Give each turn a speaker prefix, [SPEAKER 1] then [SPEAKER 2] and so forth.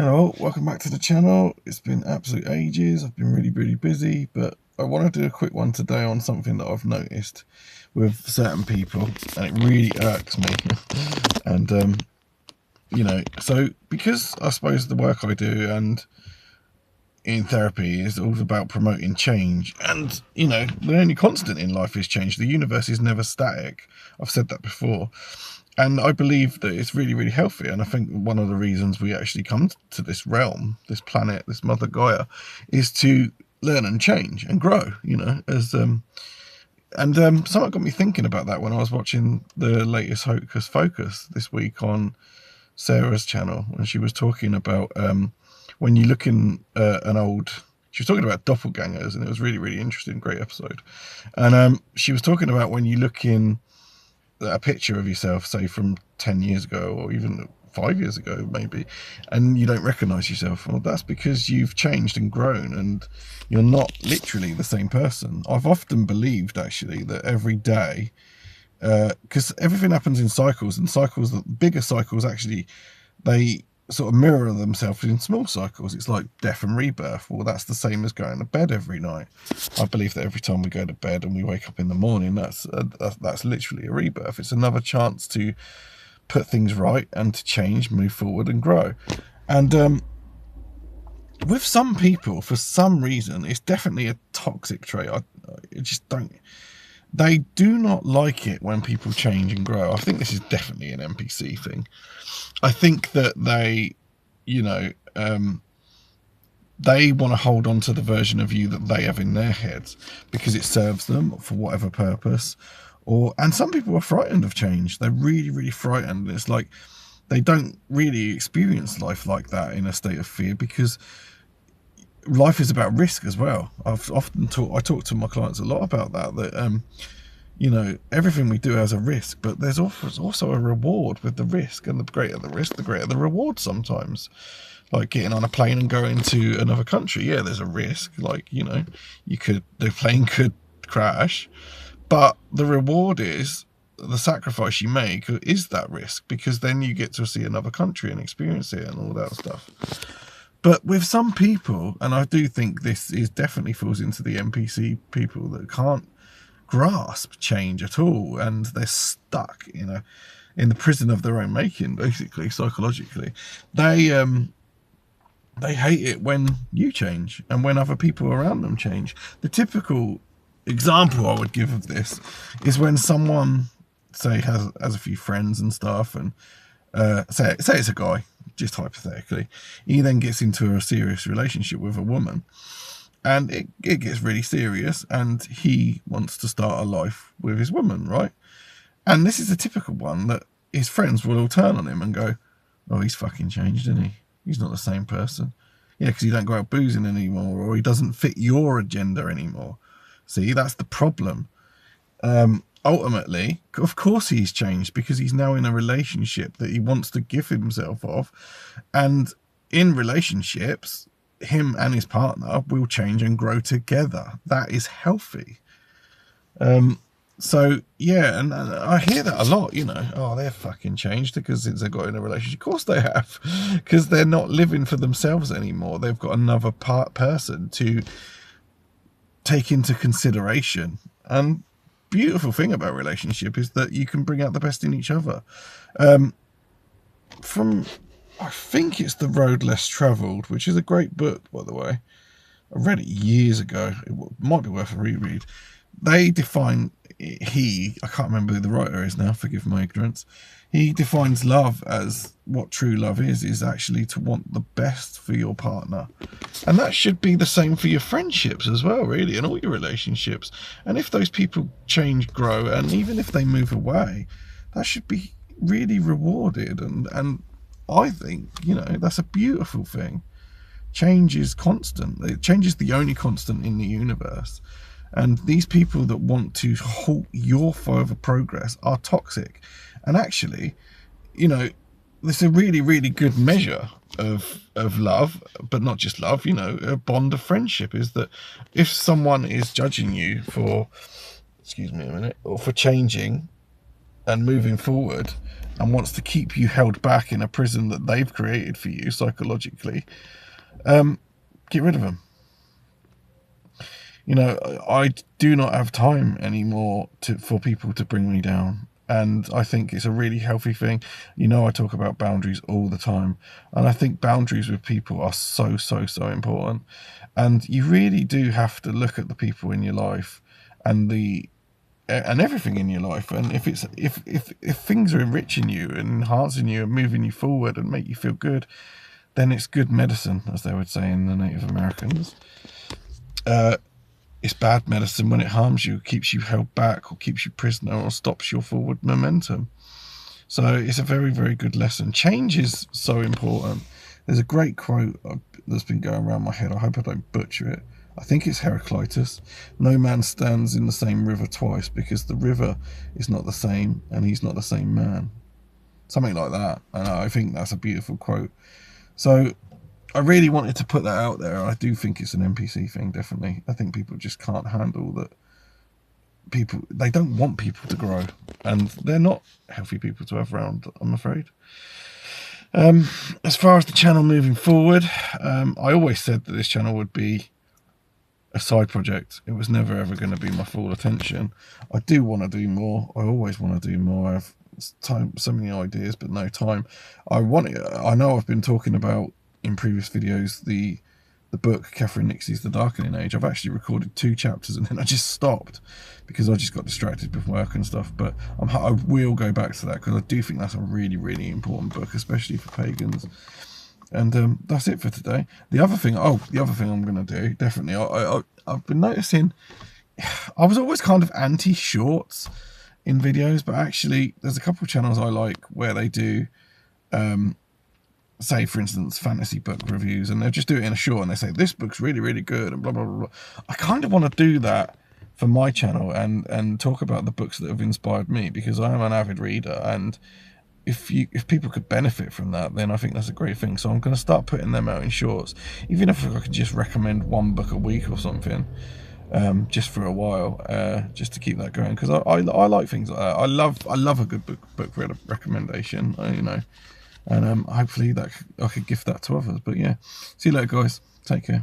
[SPEAKER 1] Hello, welcome back to the channel. It's been absolute ages. I've been really busy, but I want to do a quick one today on something that I've noticed with certain people, and it really irks me. And so because I suppose the work I do and in therapy is all about promoting change, and the only constant in life is change. The universe is never static. I've said that before. And I believe that it's really healthy. And I think one of the reasons we actually come to this realm, this planet, this Mother Gaia, is to learn and change and grow, something got me thinking about that when I was watching the latest Hocus Focus this week on Sarah's channel, and she was talking about when you look in she was talking about doppelgangers, and it was really interesting, great episode. And she was talking about when you look in a picture of yourself, say from 10 years ago or even 5 years ago maybe, and you don't recognize yourself. Well, that's because you've changed and grown, and you're not literally the same person. I've often believed actually that every day, because everything happens in cycles, and cycles, the bigger cycles, actually they sort of mirror themselves in small cycles. It's like death and rebirth. Well, that's the same as going to bed every night. I believe that every time we go to bed and we wake up in the morning, that's literally a rebirth. It's another chance to put things right and to change, move forward and grow. And with some people, for some reason, it's definitely a toxic trait. I just don't. They do not like it when people change and grow. I think this is definitely an NPC thing. I think that they want to hold on to the version of you that they have in their heads because it serves them for whatever purpose. And some people are frightened of change. They're really frightened. It's like they don't really experience life like that in a state of fear, because life is about risk as well. I talk to my clients a lot about that everything we do has a risk, but there's also a reward with the risk, and the greater the risk, the greater the reward sometimes. Like getting on a plane and going to another country, yeah, there's a risk. The plane could crash, but the reward is the sacrifice you make is that risk, because then you get to see another country and experience it and all that stuff. But with some people, and I do think this is definitely falls into the NPC people that can't grasp change at all, and they're stuck in the prison of their own making, basically, psychologically. They hate it when you change and when other people around them change. The typical example I would give of this is when someone, say, has a few friends and stuff, and say it's a guy, just hypothetically. He then gets into a serious relationship with a woman, and it gets really serious, and he wants to start a life with his woman, right? And this is a typical one that his friends will all turn on him and go, oh, he's fucking changed, isn't he? He's not the same person. Yeah, because he don't go out boozing anymore, or he doesn't fit your agenda anymore. See, that's the problem. Ultimately, of course he's changed, because he's now in a relationship that he wants to give himself off. And in relationships, him and his partner will change and grow together. That is healthy. So yeah, and I hear that a lot, oh, they're fucking changed because since they got in a relationship. Of course they have, because they're not living for themselves anymore. They've got another person to take into consideration. And beautiful thing about relationship is that you can bring out the best in each other. I think it's The Road Less Travelled, which is a great book, by the way. I read it years ago. It might be worth a reread. They define, I can't remember who the writer is now, forgive my ignorance. He defines love as, what true love is actually to want the best for your partner. And that should be the same for your friendships as well, really, and all your relationships. And if those people change, grow, and even if they move away, that should be really rewarded. And I think, that's a beautiful thing. Change is constant. Change is the only constant in the universe. And these people that want to halt your further progress are toxic. And actually, this is a really good measure of love, but not just love, a bond of friendship is that if someone is judging you for, excuse me a minute, or for changing and moving forward, and wants to keep you held back in a prison that they've created for you psychologically, get rid of them. You know, I do not have time anymore for people to bring me down. And I think it's a really healthy thing. You know, I talk about boundaries all the time. And I think boundaries with people are so, so, so important. And you really do have to look at the people in your life and everything in your life. And if things are enriching you and enhancing you and moving you forward and make you feel good, then it's good medicine, as they would say in the Native Americans. It's bad medicine when it harms you, keeps you held back, or keeps you prisoner, or stops your forward momentum. So it's a very, very good lesson. Change is so important. There's a great quote that's been going around my head. I hope I don't butcher it. I think it's Heraclitus. No man stands in the same river twice, because the river is not the same and he's not the same man. Something like that. And I think that's a beautiful quote. So I really wanted to put that out there. I do think it's an NPC thing, definitely. I think people just can't handle that. They don't want people to grow, and they're not healthy people to have around, I'm afraid. As far as the channel moving forward, I always said that this channel would be a side project. It was never ever going to be my full attention. I do want to do more. I always want to do more. I have so many ideas, but no time. I know I've been talking about in previous videos the book Catherine Nixie's The Darkening Age. I've actually recorded 2 chapters and then I just stopped because I just got distracted with work and stuff. But I will go back to that because I do think that's a really, really important book, especially for pagans. And that's it for today. The other thing I'm going to do, definitely, I've been noticing, I was always kind of anti-shorts in videos, but actually there's a couple of channels I like where they do say, for instance, fantasy book reviews, and they'll just do it in a short and they say this book's really, really good and blah blah blah. I kind of want to do that for my channel and talk about the books that have inspired me, because I am an avid reader, and if people could benefit from that, then I think that's a great thing. So I'm going to start putting them out in shorts, even if I could just recommend 1 book a week or something, just for a while, just to keep that going, because I like things like that. I love a good book recommendation, you know. And hopefully that I could gift that to others. But yeah, see you later, guys. Take care.